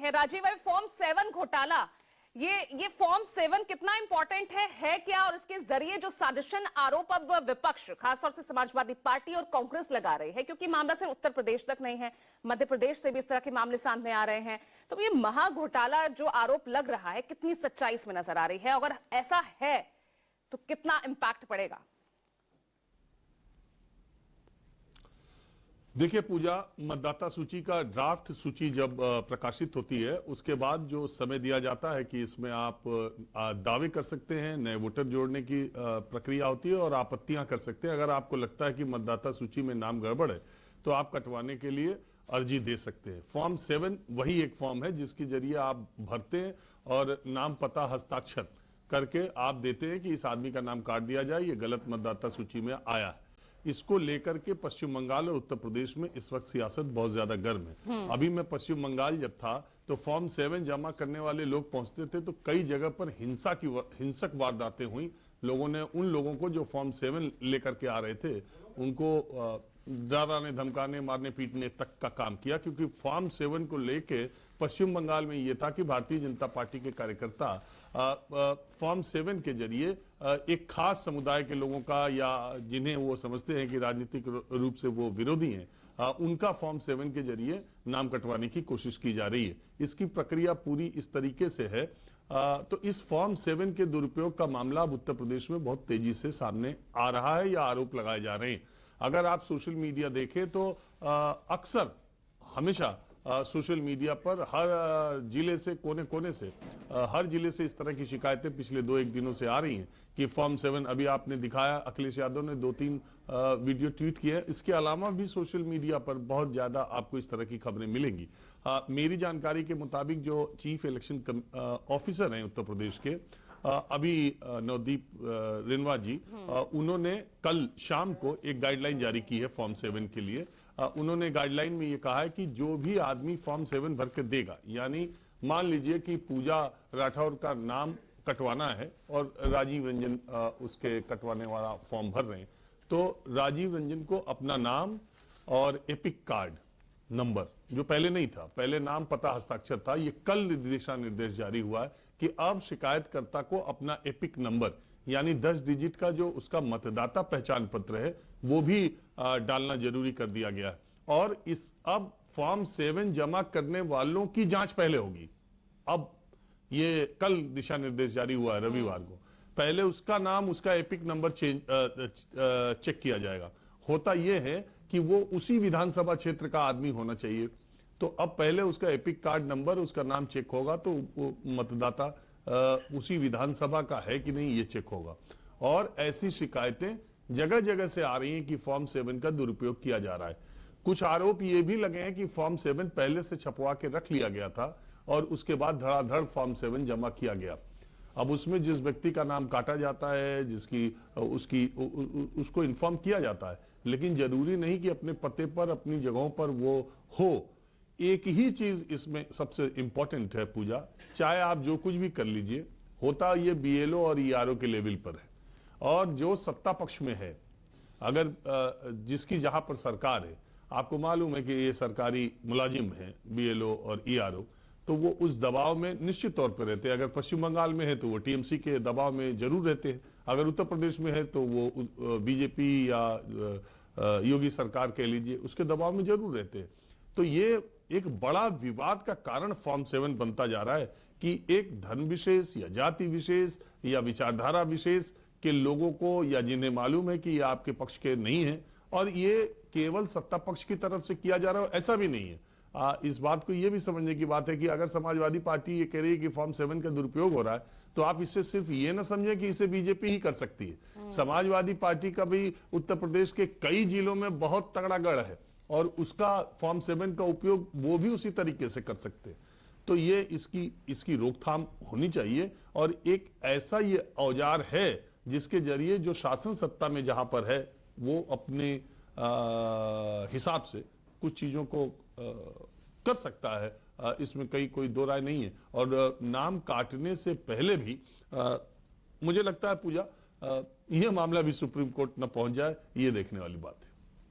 हैं। राजीव, फॉर्म 7 घोटाला, ये फॉर्म 7 कितना इंपॉर्टेंट है क्या? और इसके जरिए जो साजिशन आरोप अब विपक्ष, खासतौर से समाजवादी पार्टी और कांग्रेस लगा रहे हैं, क्योंकि मामला सिर्फ उत्तर प्रदेश तक नहीं है, मध्य प्रदेश से भी इस तरह के मामले सामने आ रहे हैं। तो ये महा घोटाला जो आरोप लग रहा है, कितनी सच्चाई इसमें नजर आ रही है? अगर ऐसा है तो कितना इंपैक्ट पड़ेगा? देखिए पूजा, मतदाता सूची का ड्राफ्ट सूची जब प्रकाशित होती है उसके बाद जो समय दिया जाता है कि इसमें आप दावे कर सकते हैं, नए वोटर जोड़ने की प्रक्रिया होती है और आपत्तियां कर सकते हैं। अगर आपको लगता है कि मतदाता सूची में नाम गड़बड़ है तो आप कटवाने के लिए अर्जी दे सकते हैं। फॉर्म 7 वही एक फॉर्म है जिसके जरिए आप भरते हैं और नाम, पता, हस्ताक्षर करके आप देते हैं कि इस आदमी का नाम काट दिया जाए, ये गलत मतदाता सूची में आया है। इसको लेकर के पश्चिम बंगाल और उत्तर प्रदेश में इस वक्त सियासत बहुत ज्यादा गर्म है। अभी मैं पश्चिम बंगाल जब था तो फॉर्म 7 जमा करने वाले लोग पहुंचते थे तो कई जगह पर हिंसक वारदातें हुई। लोगों ने उन लोगों को जो फॉर्म 7 लेकर के आ रहे थे उनको डराने, धमकाने, मारने, पीटने तक का काम किया, क्योंकि फॉर्म 7 को लेके पश्चिम बंगाल में यह था कि भारतीय जनता पार्टी के कार्यकर्ता फॉर्म 7 के जरिए एक खास समुदाय के लोगों का, या जिन्हें वो समझते हैं कि राजनीतिक रूप से वो विरोधी हैं, उनका फॉर्म 7 के जरिए नाम कटवाने की कोशिश की जा रही है। इसकी प्रक्रिया पूरी इस तरीके से है। तो इस फॉर्म 7 के दुरुपयोग का मामला अब उत्तर प्रदेश में बहुत तेजी से सामने आ रहा है या आरोप लगाए जा रहे हैं। अगर आप सोशल मीडिया देखें तो अक्सर हमेशा सोशल मीडिया पर हर जिले से, कोने कोने से, हर जिले से इस तरह की शिकायतें पिछले 2-1 दिनों से आ रही हैं कि फॉर्म 7, अभी आपने दिखाया, अखिलेश यादव ने 2-3 वीडियो ट्वीट किए। इसके अलावा भी सोशल मीडिया पर बहुत ज्यादा आपको इस तरह की खबरें मिलेंगी। मेरी जानकारी के मुताबिक जो चीफ इलेक्शन ऑफिसर हैं उत्तर प्रदेश के, अभी नवदीप रिनवा जी, उन्होंने कल शाम को एक गाइडलाइन जारी की है फॉर्म 7 के लिए। उन्होंने गाइडलाइन में ये कहा है कि जो भी आदमी फॉर्म 7 भर के देगा, यानी मान लीजिए कि पूजा राठौर का नाम कटवाना है और राजीव रंजन उसके कटवाने वाला फॉर्म भर रहे हैं, तो राजीव रंजन को अपना नाम और एपिक कार्ड नंबर, जो पहले नहीं था, पहले नाम, पता, हस्ताक्षर था, ये कल दिशा निर्देश जारी हुआ है कि अब शिकायतकर्ता को अपना एपिक नंबर, यानी 10 डिजिट का जो उसका मतदाता पहचान पत्र है, वो भी डालना जरूरी कर दिया गया है। और इस अब फॉर्म 7 जमा करने वालों की जांच पहले होगी। अब ये कल दिशा निर्देश जारी हुआ है रविवार को। पहले उसका नाम, उसका एपिक नंबर चेक किया जाएगा। होता यह है कि वो उसी विधानसभा क्षेत्र का आदमी होना चाहिए, तो अब पहले उसका एपिक कार्ड नंबर, उसका नाम चेक होगा तो वो मतदाता उसी विधानसभा का है कि नहीं ये चेक होगा। और ऐसी शिकायतें जगह जगह से आ रही हैं कि फॉर्म 7 का दुरुपयोग किया जा रहा है। कुछ आरोप ये भी लगे हैं कि फॉर्म 7 पहले से छपवा के रख लिया गया था और उसके बाद धड़ाधड़ फॉर्म 7 जमा किया गया। अब उसमें जिस व्यक्ति का नाम काटा जाता है, उसको इन्फॉर्म किया जाता है, लेकिन जरूरी नहीं कि अपने पते पर, अपनी जगहों पर वो हो। एक ही चीज इसमें सबसे इंपॉर्टेंट है पूजा, चाहे आप जो कुछ भी कर लीजिए, होता ये बीएलओ और ईआरओ के लेवल पर है, और जो सत्ता पक्ष में है, अगर जिसकी जहां पर सरकार है, आपको मालूम है कि ये सरकारी मुलाजिम है बीएलओ और ईआरओ, तो वो उस दबाव में निश्चित तौर पर रहते हैं। अगर पश्चिम बंगाल में है तो वो टीएमसी के दबाव में जरूर रहते हैं, अगर उत्तर प्रदेश में है तो वो बीजेपी या योगी सरकार कह लीजिए, उसके दबाव में जरूर रहते हैं। तो ये एक बड़ा विवाद का कारण फॉर्म 7 बनता जा रहा है कि एक धर्म विशेष या जाति विशेष या विचारधारा विशेष के लोगों को, या जिन्हें मालूम है कि ये आपके पक्ष के नहीं है, और ये केवल सत्ता पक्ष की तरफ से किया जा रहा है, ऐसा भी नहीं है। इस बात को ये भी समझने की बात है कि अगर समाजवादी पार्टी ये कह रही है कि फॉर्म 7 का दुरुपयोग हो रहा है, तो आप इससे सिर्फ ये ना समझे कि इसे बीजेपी ही कर सकती है। समाजवादी पार्टी का भी उत्तर प्रदेश के कई जिलों में बहुत तगड़ा गढ़ है और उसका फॉर्म 7 का उपयोग वो भी उसी तरीके से कर सकते हैं। तो ये इसकी रोकथाम होनी चाहिए, और एक ऐसा ये औजार है जिसके जरिए जो शासन सत्ता में जहां पर है वो अपने हिसाब से कुछ चीजों को कर सकता है। इसमें कोई दो राय नहीं है। और नाम काटने से पहले भी मुझे लगता है पूजा, यह मामला भी सुप्रीम कोर्ट न पहुंच जाए, ये देखने वाली बात है।